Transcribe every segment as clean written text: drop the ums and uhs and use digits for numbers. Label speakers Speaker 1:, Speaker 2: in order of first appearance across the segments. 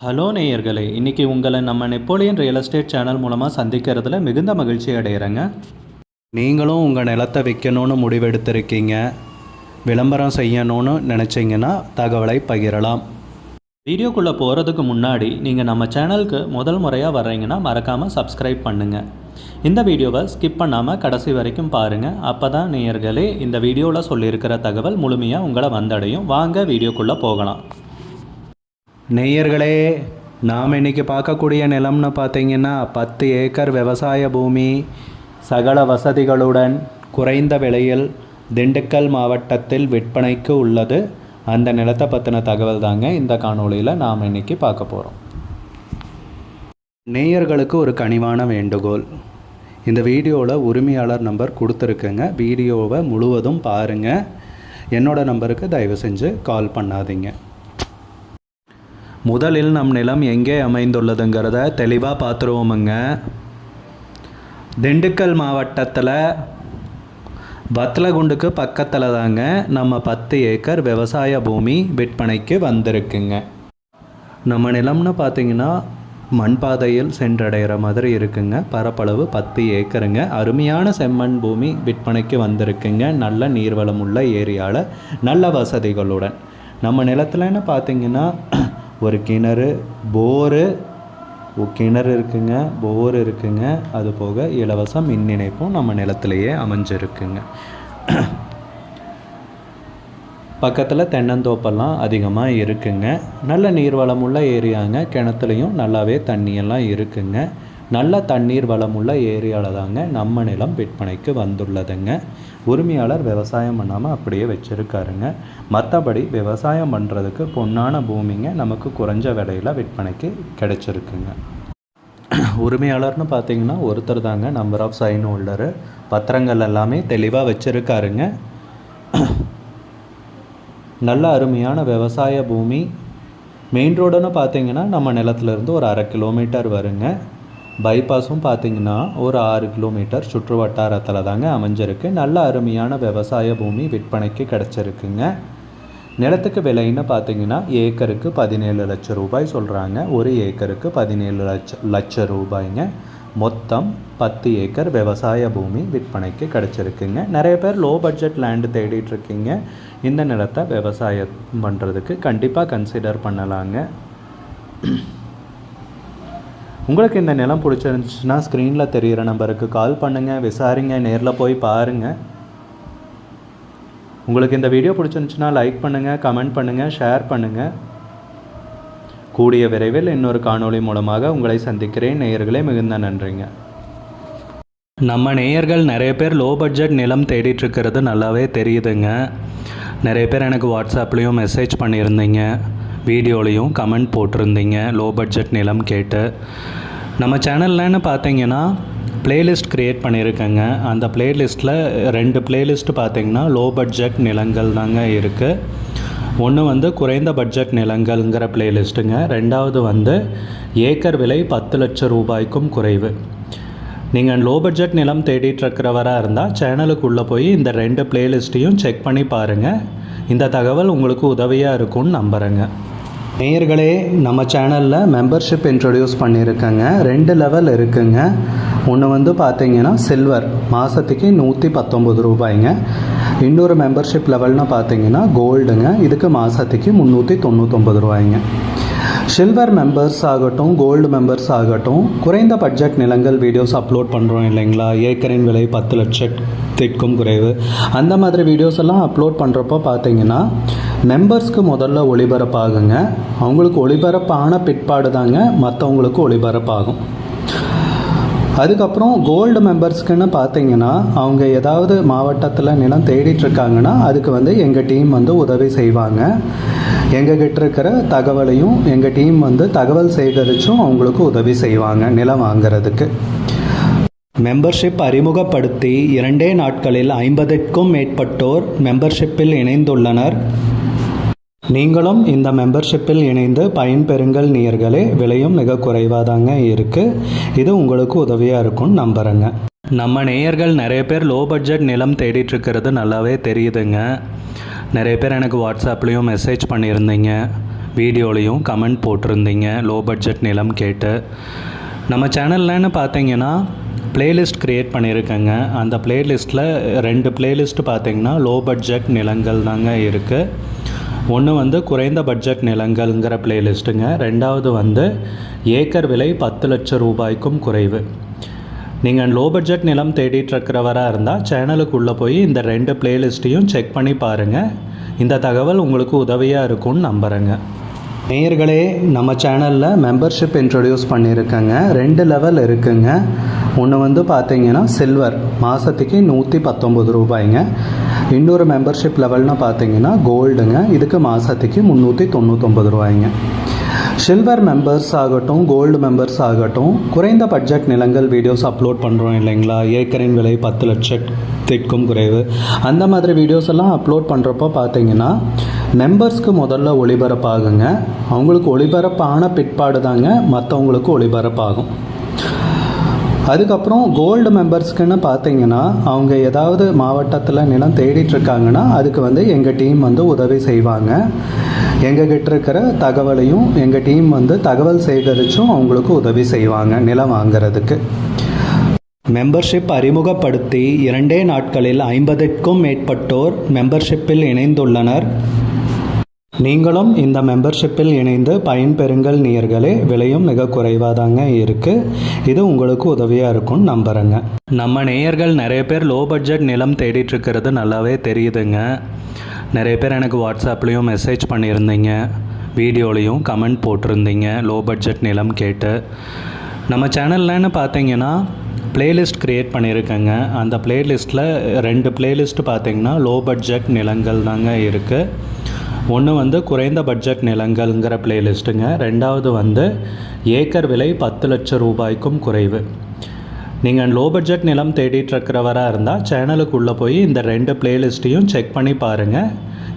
Speaker 1: Hello நேயர்களே, இன்றைக்கி உங்களை நம்ம நெப்போலியன் ரியல் எஸ்டேட் சேனல் மூலமாக சந்திக்கிறதுல மிகுந்த மகிழ்ச்சி அடைகிறேங்க. நீங்களும் உங்கள் நிலத்தை விற்கணும்னு முடிவெடுத்திருக்கீங்க, விளம்பரம் செய்யணும்னு நினச்சிங்கன்னா தகவலை பகிரலாம். வீடியோக்குள்ளே போகிறதுக்கு முன்னாடி நீங்கள் நம்ம சேனலுக்கு முதல் முறையாக வர்றீங்கன்னா மறக்காமல் சப்ஸ்கிரைப் பண்ணுங்கள். இந்த வீடியோவை ஸ்கிப் பண்ணாமல் கடைசி வரைக்கும் பாருங்கள். அப்போ தான் நேயர்களே இந்த வீடியோவில் சொல்லியிருக்கிற தகவல் முழுமையாக உங்களை வந்தடையும். வாங்க வீடியோக்குள்ளே போகலாம். நேயர்களே, நாம் இன்றைக்கி பார்க்கக்கூடிய நிலம்னு பார்த்தீங்கன்னா 10 ஏக்கர் விவசாய பூமி, சகல வசதிகளுடன் குறைந்த விலையில் திண்டுக்கல் மாவட்டத்தில் விற்பனைக்கு உள்ளது. அந்த நிலத்தை பற்றின தகவல் தாங்க இந்த காணொளியில் நாம் இன்றைக்கி பார்க்க போகிறோம். நேயர்களுக்கு ஒரு கனிவான வேண்டுகோள், இந்த வீடியோவில் உரிமையாளர் நம்பர் கொடுத்துருக்குங்க. வீடியோவை முழுவதும் பாருங்கள். என்னோடய நம்பருக்கு தயவு செஞ்சு கால் பண்ணாதீங்க. முதலில் நம் நிலம் எங்கே அமைந்துள்ளதுங்கிறத தெளிவாக பார்த்துருவோமுங்க. திண்டுக்கல் மாவட்டத்தில் வத்தலகுண்டுக்கு பக்கத்தில் தாங்க நம்ம 10 ஏக்கர் விவசாய பூமி விற்பனைக்கு வந்திருக்குங்க. நம்ம நிலம்னு பார்த்திங்கன்னா மண்பாதையில் சென்றடைகிற மாதிரி இருக்குங்க. பரப்பளவு 10 ஏக்கருங்க. அருமையான செம்மண் பூமி விற்பனைக்கு வந்திருக்குங்க. நல்ல நீர்வளம் உள்ள ஏரியாவில் நல்ல வசதிகளுடன். நம்ம நிலத்துலன்னு பார்த்திங்கன்னா ஒரு கிணறு, கிணறு இருக்குங்க, போர் இருக்குங்க. அது போக இலவச மின் இணைப்பும் நம்ம நிலத்திலேயே அமைஞ்சிருக்குங்க. பக்கத்தில் தென்னந்தோப்பெல்லாம் அதிகமாக இருக்குங்க. நல்ல நீர்வளமுள்ள ஏரியாங்க. கிணத்துலையும் நல்லாவே தண்ணியெல்லாம் இருக்குங்க. நல்ல தண்ணீர் வளமுள்ள ஏரியாவில் தாங்க நம்ம நிலம் விற்பனைக்கு வந்துள்ளதுங்க. உரிமையாளர் விவசாயம் பண்ணாமல் அப்படியே வச்சுருக்காருங்க. மற்றபடி விவசாயம் பண்ணுறதுக்கு பொன்னான பூமிங்க நமக்கு குறைஞ்ச விலையில் விற்பனைக்கு கிடைச்சிருக்குங்க. உரிமையாளர்னு பார்த்திங்கன்னா ஒருத்தர் தாங்க. நம்பர் ஆஃப் சைன் ஹோல்டரு, பத்திரங்கள் எல்லாமே தெளிவாக வச்சுருக்காருங்க. நல்ல அருமையான விவசாய பூமி. மெயின் ரோடுன்னு பார்த்திங்கன்னா நம்ம நிலத்துலேருந்து ஒரு 1/2 கிலோமீட்டர் வருங்க. பைபாஸும் பார்த்திங்கன்னா ஒரு 6 கிலோமீட்டர் சுற்று வட்டாரத்தில் தாங்க அமைஞ்சிருக்கு. நல்ல அருமையான விவசாய பூமி விற்பனைக்கு கிடச்சிருக்குங்க. நிலத்துக்கு விலைன்னு பார்த்திங்கன்னா ஏக்கருக்கு 17 லட்சம் ரூபாய் சொல்கிறாங்க. ஒரு ஏக்கருக்கு 17 லட்சம் ரூபாய்ங்க. மொத்தம் 10 ஏக்கர் விவசாய பூமி விற்பனைக்கு கிடச்சிருக்குங்க. நிறைய பேர் லோ பட்ஜெட் லேண்டு தேடிட்டுருக்கீங்க. இந்த நிலத்தை விவசாயம் பண்ணுறதுக்கு கண்டிப்பாக கன்சிடர் பண்ணலாங்க. உங்களுக்கு இந்த நிலம் பிடிச்சிருந்துச்சுன்னா ஸ்க்ரீனில் தெரிகிற நம்பருக்கு கால் பண்ணுங்கள், விசாரிங்க, நேரில் போய் பாருங்கள். உங்களுக்கு இந்த வீடியோ பிடிச்சிருந்துச்சுன்னா லைக் பண்ணுங்கள், கமெண்ட் பண்ணுங்கள், ஷேர் பண்ணுங்கள். கூடிய விரைவில் இன்னொரு காணொளி மூலமாக உங்களை சந்திக்கிறேன். நேயர்களே, மிகுந்த நன்றிங்க. நம்ம நேயர்கள் நிறைய பேர் லோ பட்ஜெட் நிலம் தேடிட்டுருக்கிறது நல்லாவே தெரியுதுங்க. நிறைய பேர் எனக்கு வாட்ஸ்அப்லேயும் மெசேஜ் பண்ணியிருந்தீங்க, வீடியோலையும் கமெண்ட் போட்டிருந்தீங்க லோ பட்ஜெட் நிலம் கேட்டு. நம்ம சேனல்லன்னு பார்த்தீங்கன்னா ப்ளேலிஸ்ட் க்ரியேட் பண்ணியிருக்கேங்க. அந்த ப்ளேலிஸ்ட்டில் 2 ப்ளேலிஸ்ட்டு பார்த்திங்கன்னா லோ பட்ஜெட் நிலங்கள் தாங்க இருக்குது. ஒன்று குறைந்த பட்ஜெட் நிலங்கள்ங்கிற ப்ளேலிஸ்ட்டுங்க. 2வது ஏக்கர் விலை 10 லட்சம் ரூபாய்க்கும் குறைவு. நீங்கள் லோ பட்ஜெட் நிலம் தேடிட்டுருக்கிறவராக இருந்தால் சேனலுக்குள்ளே போய் இந்த 2 ப்ளேலிஸ்ட்டையும் செக் பண்ணி பாருங்கள். இந்த தகவல் உங்களுக்கு உதவியாக இருக்கும்னு நம்புகிறேங்க. நேயர்களே, நம்ம சேனலில் மெம்பர்ஷிப் இன்ட்ரடியூஸ் பண்ணியிருக்கேங்க. 2 லெவல் இருக்குங்க. ஒன்று பார்த்தீங்கன்னா சில்வர், மாதத்துக்கு 119 ரூபாய்ங்க. இன்னொரு மெம்பர்ஷிப் லெவல்னு பார்த்தீங்கன்னா கோல்டுங்க. இதுக்கு மாதத்துக்கு 399 ரூபாய்ங்க. சில்வர் மெம்பர்ஸ் ஆகட்டும், கோல்டு மெம்பர்ஸ் ஆகட்டும், குறைந்த பட்ஜெட் நிலங்கள் வீடியோஸ் அப்லோட் பண்ணுறோம் இல்லைங்களா, ஏக்கரின் விலை 10 லட்சத்திற்கும் குறைவு, அந்த மாதிரி வீடியோஸ் எல்லாம் அப்லோட் பண்ணுறப்போ பார்த்தீங்கன்னா மெம்பர்ஸ்க்கு முதல்ல ஒளிபரப்பாகுங்க. அவங்களுக்கு ஒளிபரப்பான பிற்பாடு தாங்க மற்றவங்களுக்கு ஒளிபரப்பாகும். அதுக்கப்புறம் கோல்டு மெம்பர்ஸ்க்குன்னு பார்த்தீங்கன்னா அவங்க ஏதாவது மாவட்டத்தில் நிலம் தேடிட்டுருக்காங்கன்னா அதுக்கு எங்கள் டீம் உதவி செய்வாங்க. எங்ககிட்ட இருக்கிற தகவலையும் எங்கள் டீம் தகவல் சேகரித்தும் அவங்களுக்கு உதவி செய்வாங்க நிலம் வாங்கிறதுக்கு. மெம்பர்ஷிப் அறிமுகப்படுத்தி 2 நாட்களில் 50க்கும் மேற்பட்டோர் மெம்பர்ஷிப்பில் இணைந்துள்ளனர். நீங்களும் இந்த மெம்பர்ஷிப்பில் இணைந்து பயன்பெறுங்கள் நேயர்களே. விலையும் மிக குறைவாக தாங்க இருக்குது. இது உங்களுக்கு உதவியாக இருக்கும்னு நம்புகிறேங்க. நம்ம நேயர்கள் நிறைய பேர் லோ பட்ஜெட் நிலம் தேடிட்டுருக்கிறது நல்லாவே தெரியுதுங்க. நிறைய பேர் எனக்கு வாட்ஸ்அப்லேயும் மெசேஜ் பண்ணியிருந்தீங்க, வீடியோலையும் கமெண்ட் போட்டிருந்தீங்க லோ பட்ஜெட் நிலம் கேட்டு. நம்ம சேனல்லன்னு பார்த்தீங்கன்னா பிளேலிஸ்ட் க்ரியேட் பண்ணியிருக்கேங்க. அந்த பிளேலிஸ்ட்டில் 2 பிளேலிஸ்ட்டு பார்த்தீங்கன்னா லோ பட்ஜெட் நிலங்கள் தாங்க இருக்குது. ஒன்று வந்து குறைந்த பட்ஜெட் நிலங்கள்ங்கிற பிளேலிஸ்ட்டுங்க. ரெண்டாவது வந்து ஏக்கர் விலை 10 லட்சம் ரூபாய்க்கும் குறைவு. நீங்கள் லோ பட்ஜெட் நிலம் தேடிட்டுருக்கிறவராக இருந்தால் சேனலுக்குள்ளே போய் இந்த 2 பிளேலிஸ்ட்டையும் செக் பண்ணி பாருங்கள். இந்த தகவல் உங்களுக்கு உதவியாக இருக்கும்னு நம்புகிறேங்க. நேயர்களே, நம்ம சேனலில் மெம்பர்ஷிப் இன்ட்ரடியூஸ் பண்ணியிருக்கேங்க. 2 லெவல் இருக்குங்க. ஒன்று வந்து பார்த்தீங்கன்னா சில்வர், மாதத்துக்கு 119 ரூபாய்ங்க. இன்னொரு மெம்பர்ஷிப் லெவல்னு பார்த்தீங்கன்னா கோல்டுங்க, இதுக்கு மாதத்துக்கு 399 ரூபாய்ங்க. சில்வர் மெம்பர்ஸ் ஆகட்டும், கோல்டு மெம்பர்ஸ் ஆகட்டும், குறைந்த பட்ஜெட் நிலங்கள் வீடியோஸ் அப்லோட் பண்ணுறோம் இல்லைங்களா, ஏக்கரின் விலை 10 லட்சத்திற்கும் குறைவு, அந்த மாதிரி வீடியோஸ் எல்லாம் அப்லோட் பண்ணுறப்போ பார்த்தீங்கன்னா மெம்பர்ஸ்க்கு முதல்ல ஒளிபரப்பாகுங்க. அவங்களுக்கு ஒளிபரப்பான பிற்பாடு தாங்க மற்றவங்களுக்கு ஒளிபரப்பாகும். அதுக்கப்புறம் கோல்டு மெம்பர்ஸ்க்குன்னு பார்த்தீங்கன்னா அவங்க ஏதாவது மாவட்டத்தில் நிலம் தேடிட்டுருக்காங்கன்னா அதுக்கு வந்து எங்கள் டீம் வந்து உதவி செய்வாங்க. எங்ககிட்ட இருக்கிற தகவலையும் எங்கள் டீம் வந்து தகவல் சேகரித்தும் அவங்களுக்கு உதவி செய்வாங்க நிலம் வாங்கிறதுக்கு. மெம்பர்ஷிப் அறிமுகப்படுத்தி 2 நாட்களில் 50க்கும் மேற்பட்டோர் மெம்பர்ஷிப்பில் இணைந்துள்ளனர். நீங்களும் இந்த மெம்பர்ஷிப்பில் இணைந்து பயன்பெறுங்கள் நேயர்களே. விலையும் மிக குறைவாக தாங்க இருக்குது. இது உங்களுக்கு உதவியாக இருக்கும்னு நம்புகிறேங்க. நம்ம நேயர்கள் நிறைய பேர் லோ பட்ஜெட் நிலம் தேடிட்டுருக்கிறது நல்லாவே தெரியுதுங்க. நிறைய பேர் எனக்கு வாட்ஸ்அப்லேயும் மெசேஜ் பண்ணியிருந்தீங்க, வீடியோலையும் கமெண்ட் போட்டிருந்தீங்க லோ பட்ஜெட் நிலம் கேட்டு. நம்ம சேனல்லன்னு பார்த்தீங்கன்னா பிளேலிஸ்ட் க்ரியேட் பண்ணியிருக்கேங்க. அந்த பிளேலிஸ்ட்டில் 2 பிளேலிஸ்ட்டு பார்த்தீங்கன்னா லோ பட்ஜெட் நிலங்கள் தாங்க இருக்குது. ஒன்று வந்து குறைந்த பட்ஜெட் நிலங்கள்ங்கிற பிளேலிஸ்ட்டுங்க. ரெண்டாவது வந்து ஏக்கர் விலை 10 லட்சம் ரூபாய்க்கும் குறைவு. நீங்கள் லோ பட்ஜெட் நிலம் தேடிட்டுருக்கிறவராக இருந்தால் சேனலுக்குள்ளே போய் இந்த 2 பிளேலிஸ்ட்டையும் செக் பண்ணி பாருங்கள்.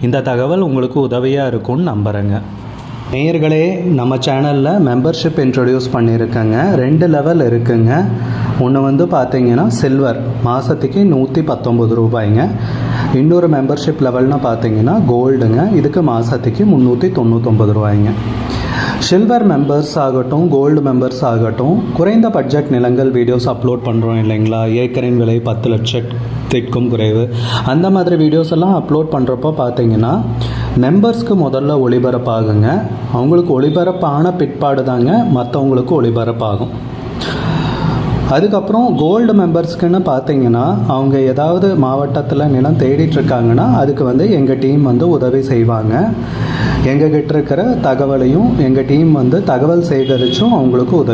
Speaker 1: இந்த தகவல் உங்களுக்கு உதவியாக இருக்கும்னு நம்புகிறேங்க. நேயர்களே, நம்ம சேனலில் மெம்பர்ஷிப் இன்ட்ரடியூஸ் பண்ணியிருக்கேங்க. 2 லெவல் இருக்குங்க. ஒன்று வந்து பார்த்தீங்கன்னா சில்வர், மாதத்துக்கு 119 ரூபாய்ங்க. இன்னொரு மெம்பர்ஷிப் லெவல்னு பார்த்தீங்கன்னா கோல்டுங்க, இதுக்கு மாதத்துக்கு 399 ரூபாய்ங்க. சில்வர் மெம்பர்ஸ் ஆகட்டும், கோல்டு மெம்பர்ஸ் ஆகட்டும், குறைந்த பட்ஜெட் நிலங்கள் வீடியோஸ் அப்லோட் பண்ணுறோம் இல்லைங்களா, ஏக்கரின் விலை 10 லட்சத்திற்கும் குறைவு, அந்த மாதிரி வீடியோஸ் எல்லாம் அப்லோட் பண்ணுறப்போ பார்த்தீங்கன்னா மெம்பர்ஸ்க்கு முதல்ல ஒளிபரப்பாகுங்க. அவங்களுக்கு ஒளிபரப்பான பிற்பாடு தாங்க மற்றவங்களுக்கு ஒளிபரப்பாகும். அதுக்கப்புறம் கோல்டு மெம்பர்ஸ்க்குன்னு பார்த்தீங்கன்னா அவங்க ஏதாவது மாவட்டத்தில் நிலம் தேடிட்டுருக்காங்கன்னா அதுக்கு வந்து எங்கள் டீம் வந்து உதவி செய்வாங்க. எங்ககிட்ட இருக்கிற தகவலையும் எங்கள் டீம் வந்து தகவல் சேகரித்தும் அவங்களுக்கு உதவி